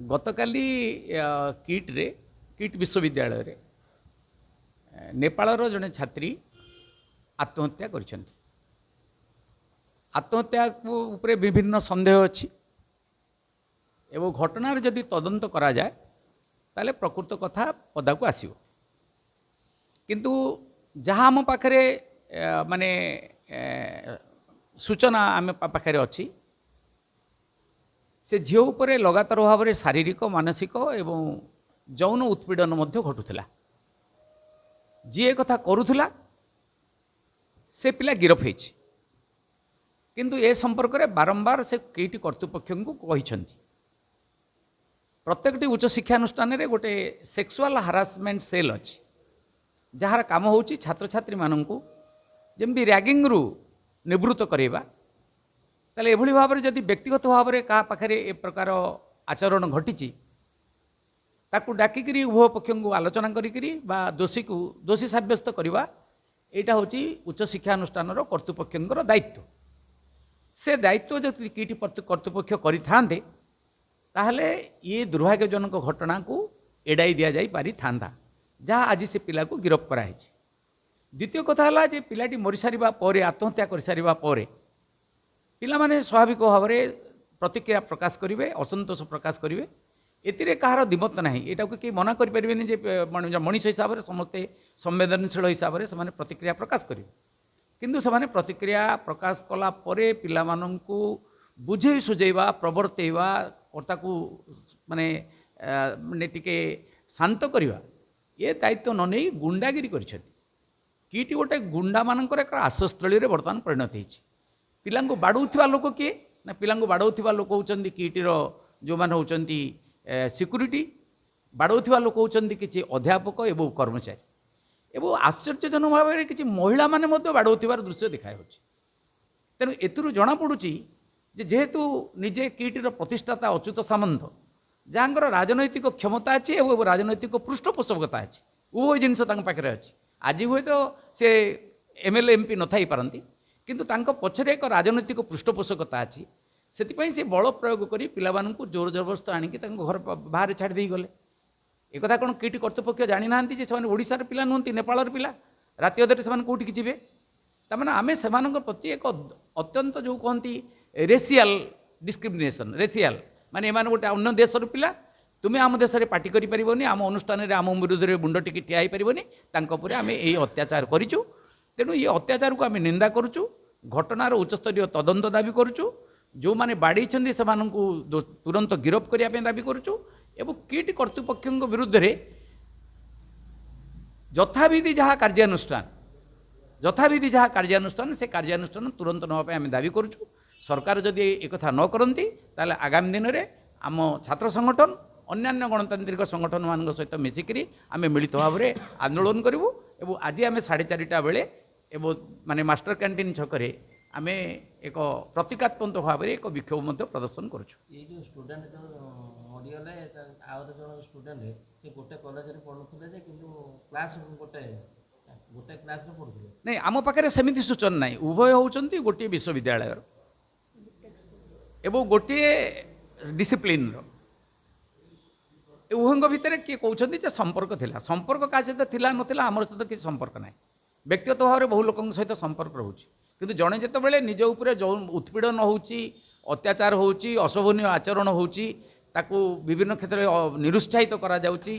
गतकाली किट्रे kit विश्वविद्यालय रे नेपालर जड़े छात्री आत्महत्या कर आत्महत्या उपरे विभिन्न संदेह अच्छी एवं घटनार जदि तदंत करा जाए ताले प्रकृत कथा पदा को आसीबो किंतु जहाँ आम पाखरे माने सूचना आम पाखरे अच्छी से झील उपरे लगातार भाव में शारीरिक मानसिक एवं यौन उत्पीड़न घटुला जी कथा करुला से पिला गिरफ हो किंतु ए संपर्क में बारंबार से कईटी कर्तृपक्ष को कहते प्रत्येकटी उच्च शिक्षानुष्ठान में गोटे सेक्सुअल हारासमेंट सेल अच्छी जार काम हो छात्र छात्री मानू जमी रैगिंग रु निवृत्त करवा ताले एभली भाव में जदि व्यक्तिगत भाव में क्या पाखे ए प्रकार आचरण घटी ताकू डाकिकी उभय पक्ष को आलोचना करी दोषी को दोषी सब्यस्त करवा यहाँ हूँ उच्च शिक्षानुष्ठान कर्तृपक्ष दायित्व से दायित्व जब किटी कर्तृपक्ष करें ताहले ये दुर्भाग्यजनक घटना को एड़ाई दि जा पारि था जहाँ आज से पिला को गिरफ्त कराई। द्वितीय कथा है पिलाटी मरी सारिबा परे आत्महत्या कर सारिबा परे पिला माने स्वाभाविक भाव में प्रतिक्रिया प्रकाश करेंगे असंतोष प्रकाश करेंगे एतिरे कहार दिमत ना यहाँ को कहीं मना करें मनीष हिसाब से समस्ते संवेदनशील हिसाब से मैंने प्रतिक्रिया प्रकाश करेंगे किंतु से प्रतिक्रिया प्रकाश कला परे पिला माननकु बुझे सुझेवा प्रवर्तेवा ताकू माने माने टिके शांत करवा ये दायित्व न नहीं गुंडागिरी किटी गोटे गुंडा मानकर एक आश्रयस्थली बर्तमान परिणत होती पिला बाड़ौवा लोक किए ना पिला बाड़ौवा लोक होती किटीर जो मैंने होती सिक्यूरीटी बाड़ौवा लोक होती किसी अध्यापक एवं कर्मचारी एवं आश्चर्यजनक भाव में किसी महिला माने बाड़ौवार दृश्य देखा तेणु एथुरु जना पड़ुची जेहेतु निजे किटीर प्रतिष्ठाता अच्युत सामंत जहाँकर राजनैतिक क्षमता अच्छी और राजनैतिक पृष्ठपोषकता अच्छी उभय जिनस पाखे अच्छी आज हुए तो से एमएलए एमपी न थी पारती किंतु तांको पछरे एक राजनैतिक पृष्ठपोषकता अच्छी से बल प्रयोग कर पिलामानंकु जोर जबरदस्त आणिक घर बाहर छाड़ी दे गले एक कौन किटी कर्तृपक्ष जानी ना से ओडिशार पिला नुहति नेपालर पिला राति अधे से कौटिक जी तमाने आम से प्रति एक अत्यंत जो कहती रेसियाल डिस्क्रिमिनेशन रेसियाल माने एम गोटे अन्य देशर पिला तुम्हें आम देश में पार्टी करें आम अनुष्ठान में आम विरुद्ध में मुंड टिकी ठिया पारे आम यही अत्याचार करूँ तेणु ये अत्याचार को आम निंदा करुचु घटनार उच्चस्तरीय तदंत दाबी करुचु जो मैंने बाड़ी से तुरंत गिरफ करने दाबी करुचु एवं किट कर्तृपक्ष विरुद्ध में यथाविधि जहाँ कार्यानुष्ठान से कार्यानुष्ठान तुरंत नापी आम दाबी करुचु सरकार जदि एक न करती ताले आगामी दिन में आम छात्र संगठन अन्यान्य गणतांत्रिक संगठन मान सहित मिसिकी आम मिलित भाव में आंदोलन करूँ एवं आज आम 4:30 बेले एवं माने मास्टर कैंटीन छकरे आम एक प्रतीकात्मक भाव में एक विक्षोभ प्रदर्शन करुँ। स्टूडेंट जो मरीगले आउ जो स्टूडेंट से गोटे कॉलेज में पढ़ुले क्लास गोटे क्लास में पढ़ुले नहीं आम पाखे सेमती सूचना ना उभय होती गोटे विश्वविद्यालय एवं गोटे डिसिप्लिन उभयों भितर किए कहते संपर्क थिला संपर्क क्या सहित थिला नथिला आमर सहित किसी संपर्क ना व्यक्तिगत भाव में बहु लोक सहित संपर्क रोचे किंतु जड़े जिते निज उपर जो उत्पीड़न होची अत्याचार होची अशोभनीय आचरण होची ताकू विभिन्न क्षेत्र में निरुत्साहित करा जाउची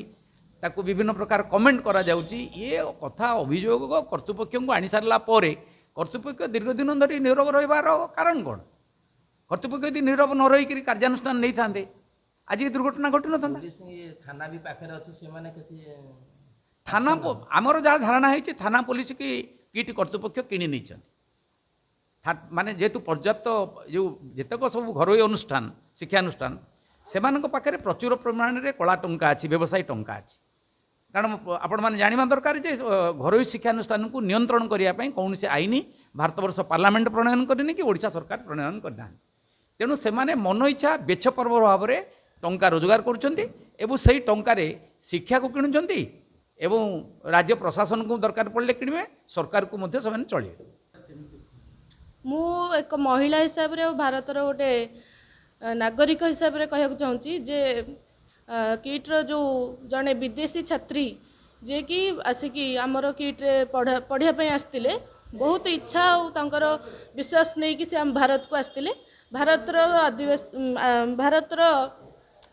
ताकू विभिन्न प्रकार कमेंट करा जाउची ये कथा अभियोग कर्तृपक्ष को आनी सारा पर कर्तृपक्ष दीर्घ दिन धरी नीरव रहिबार कारण कौन कर्तृपक्ष यदि नीरव न रही कार्यानुष्ठान नहीं था आज ये दुर्घटना घटी न था थाना भी पाखे अच्छे थाना आमर जहाँ धारणा है थाना पुलिस की किट कर्तृपक्ष किणी नहीं माने जेहेतु पर्याप्त जो जेतक सब घरोई अनुष्ठान शिक्षानुष्ठान से पाखे प्रचुर परिमाण में कला टंका अच्छी व्यवसायी टंका अच्छी कारण आपण मैंने जानवा दरकार जे घरोई शिक्षानुष्ठान को नियंत्रण करने कौन से आईन भारत वर्ष पार्लियामेंट प्रणयन करनी कि ओडिशा सरकार प्रणयन करना तेणु से मन इच्छा बेछ पर्व भाव में टंका रोजगार कर टंकार शिक्षा को किणुंट एवं राज्य प्रशासन को दरकार पड़े किणवे सरकार को चलिए मु एक महिला हिसाब रे भारतर गोटे नागरिक हिसाब रे कहक चाहूँगी जे किट्र जो जड़े विदेशी छात्री जे कि आसिकी आमर किट्रे पढ़ापी आसते बहुत इच्छा और विश्वास नहीं कि से आम भारत को आसते भारतर आदिवासी भारतर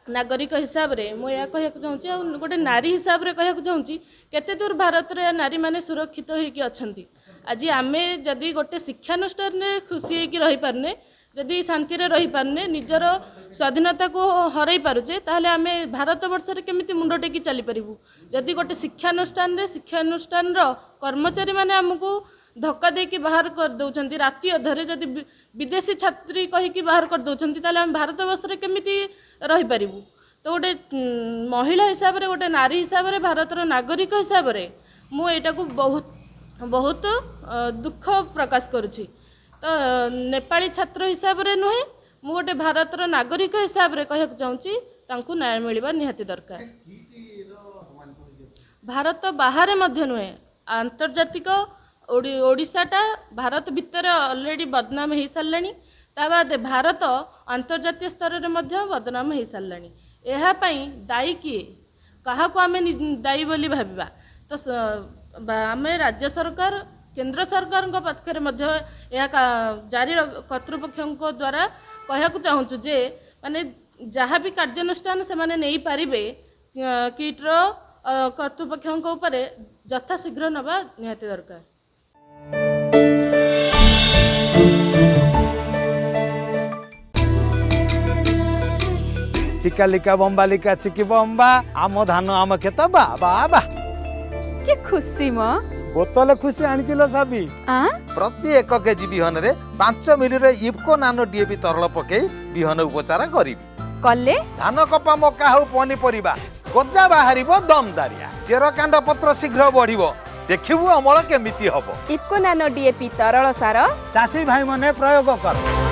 नागरिक हिसाब रे मो या कहया चाहूँगी गोटे नारी हिसाब रे कहया चाहूँगी केते दूर भारत रे नारी माने सुरक्षित होइकी अछंती आज आमे जदि गोटे शिक्षानुष्ठान रे खुशी होइकी रही पारने जदि शांति रे रही पारने निजर स्वाधीनता को हरई पारुचे ताहले आमे भारत वर्ष रे केमिति मुंडो टेकी चली परिबु जदि गोटे शिक्षानुष्ठान रो कर्मचारी माने हमकु धक्का देकी बाहर कर दउछंती राति अधरे जदि विदेशी छात्री कहिकी बाहर कर दउछंती ताहले हम भारत वर्ष रे केमिति रही पारिबु तो गोटे महिला हिसाब रे गोटे नारी हिसाब रे भारतर नागरिक हिसाब रे मु एटा को बहुत बहुत दुख प्रकाश करुछि तो नेपाली छात्र हिसाब रे नुहे मु गोटे भारतर नागरिक हिसाब रे कहक चाहूँगी तांकु न्याय मिलवा निहाती दरकार भारत बाहर मध्य नुहे आंतर्जातिक ओडिशाटा भारत भितर ऑलरेडी बदनाम हो सारानी ताबाद भारत अंतर्जातीय स्तर में बदनाम हो सारानी यापाई दायी किए क्या आम दायी बोली भाविबा तो आम राज्य सरकार केंद्र सरकार पाखे जारी कर्तृपक्ष द्वारा कहया चाहूँ जे माने जहाँ भी कार्यानुष्ठान से माने नहीं पारिबे किट्र कर्तृपक्ष उपरे यथाशीघ्र नवा निहाती दरकार। चिकालिका बम्बालिका चिकी बम्बा आम धान आम खेत बा बा बा के खुशी म बोतल खुशी आनिचिलो साबी प्रति 1 केजी बिहन रे 5 मिली रे इफको नानो डीएपी तरल पके बिहन उपचार करिवि कले धान कपा मका हो पनी परिबा गजा बाहरिबो दमदारिया चेर कांड पत्र शीघ्र बढ़िबो देखिबु अमल केमिति हबो इफको नानो डीएपी तरल सार चासी भाई मने प्रयोग कर।